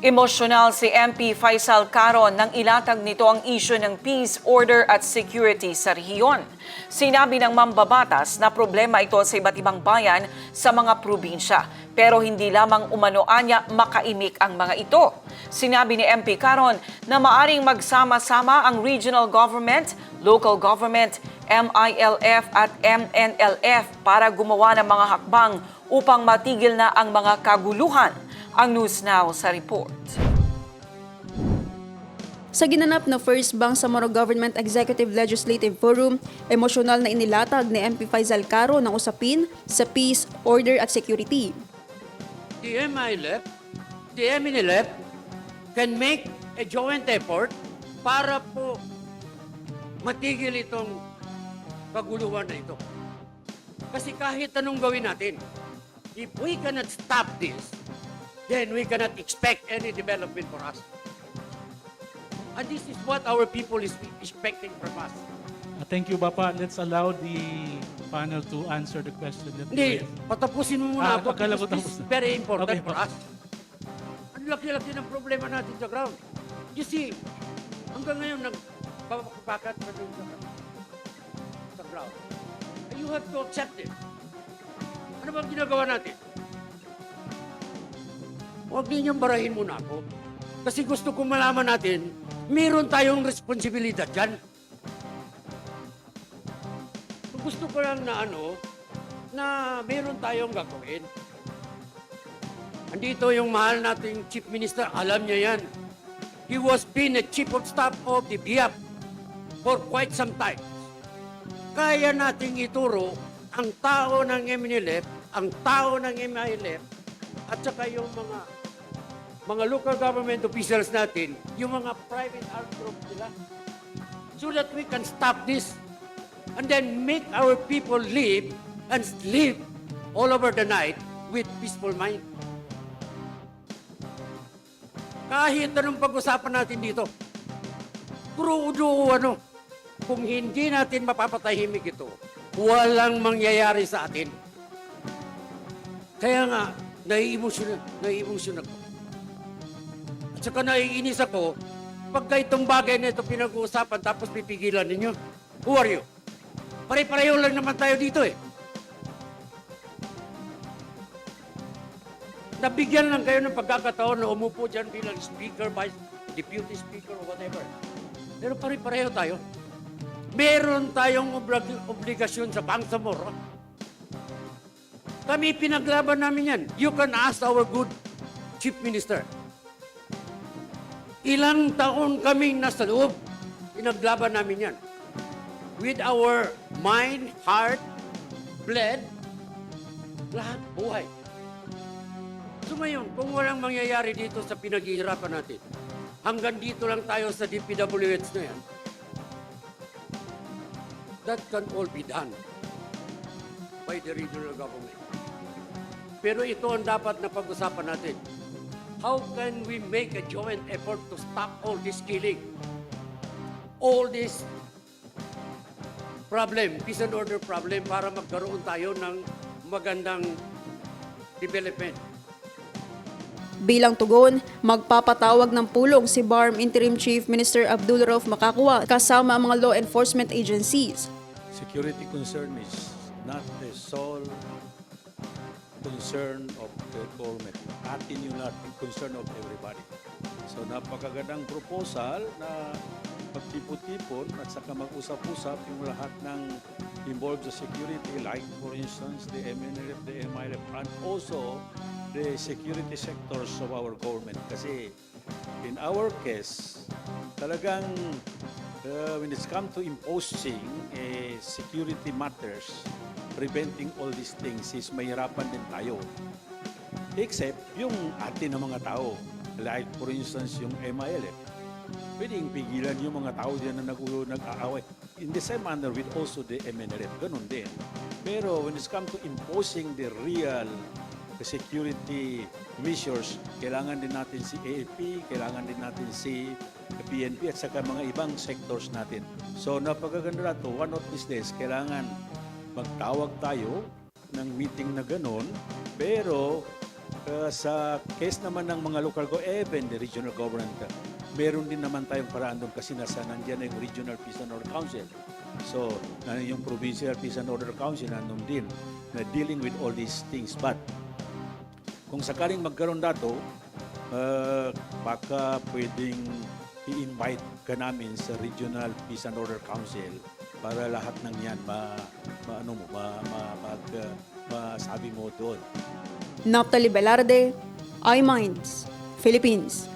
Emosyonal si MP Faisal Caron nang ilatag nito ang isyu ng peace, order at security sa rehiyon. Sinabi ng mambabatas na problema ito sa iba't ibang bayan sa mga probinsya. Pero hindi lamang umano-anya makaimik ang mga ito. Sinabi ni MP Caron na maaring magsama-sama ang regional government, local government, MILF at MNLF para gumawa ng mga hakbang upang matigil na ang mga kaguluhan. Ang News Now sa report. Sa ginanap na First Bangsamoro Government Executive Legislative Forum, emosyonal na inilatag ni MP Faisal Caron ng usapin sa peace, order at security. The MILF, the MNLF can make a joint effort para po matigil itong kaguluhan na ito. Kasi kahit anong gawin natin, if we cannot stop this, then we cannot expect any development for us. And this is what our people is expecting from us. Thank you, Bapa. Let's allow the panel to answer the question. Hindi, patapusin mo muna ako akala ko because this is tapos na. very important Okay, for us. Ang laki-laki ng problema natin sa ground. You see, hanggang ngayon nagpapakat pa rin sa ground. And you have to accept it. Ano bang ginagawa natin? Huwag ninyong barahin muna ako. Kasi gusto kong malaman natin, meron tayong responsibilidad dyan. Gusto ko lang na meron tayong gagawin. Andito yung mahal nating Chief Minister, alam niya yan. He was been a Chief of Staff of the BIAP for quite some time. Kaya nating ituro ang tao ng MNLF, ang tao ng MILF, at saka yung mga local government officials natin, yung mga private armed groups nila, so that we can stop this and then make our people live and live all over the night with peaceful mind. Kahit anong pag-usapan natin dito, kung hindi natin mapapatahimik ito, walang mangyayari sa atin. Kaya nga, nai-emotion ako. At saka naiinis ako, pagka itong bagay na ito pinag-uusapan tapos pipigilan ninyo. Who are you? Pare-pareho lang naman tayo dito eh. Nabigyan lang kayo ng pagkakataon na umupo dyan bilang speaker, vice, deputy speaker, or whatever. Pero pare-pareho tayo. Meron tayong obligasyon sa Bangsamoro. Kami pinaglaban namin yan. You can ask our good Chief Minister. Ilang taon kaming nasa loob, pinaglaban namin yan. With our mind, heart, blood, lahat buhay. So ngayon, kung walang mangyayari dito sa pinaghihirapan natin, hanggang dito lang tayo sa DPWH na yan, that can all be done by the regional government. Pero ito ang dapat na pag-usapan natin. How can we make a joint effort to stop all this killing? All this problem, peace and order problem, para magkaroon tayo ng magandang development. Bilang tugon, magpapatawag ng pulong si BARM Interim Chief Minister Abdul Rauf Makakwa kasama ang mga law enforcement agencies. Security concern is not the sole concern of the government. Atin yun natin, concern of everybody. So napakagandang proposal na magtipon-tipon at saka mag-usap-usap yung lahat ng involved sa security, like for instance the MNLF, the MILF, and also the security sectors of our government. Kasi in our case, talagang when it's come to imposing security matters, preventing all these things is mahirapan din tayo. Except yung atin ng mga tao, like for instance yung MILF, pwedeng pigilan yung mga tao diyan na nag-aaway. In the same manner with also the MNLF, ganun din. Pero when it's come to imposing the real security measures, kailangan din natin si AFP, kailangan din natin si PNP at saka mga ibang sectors natin. So napakaganda na to, one of these days, kailangan magtawag tayo ng meeting na ganon, pero Sa case naman ng mga local even the regional government, meron din naman tayong paraan doon kasi nandiyan na yung Regional Peace and Order Council. So, yung Provincial Peace and Order Council nandun din na dealing with all these things. But, kung sakaling magkaroon dato, baka pwedeng i-invite ka namin sa Regional Peace and Order Council para lahat ng yan masabi mo doon. Naphtali Velarde, iMinds, Philippines.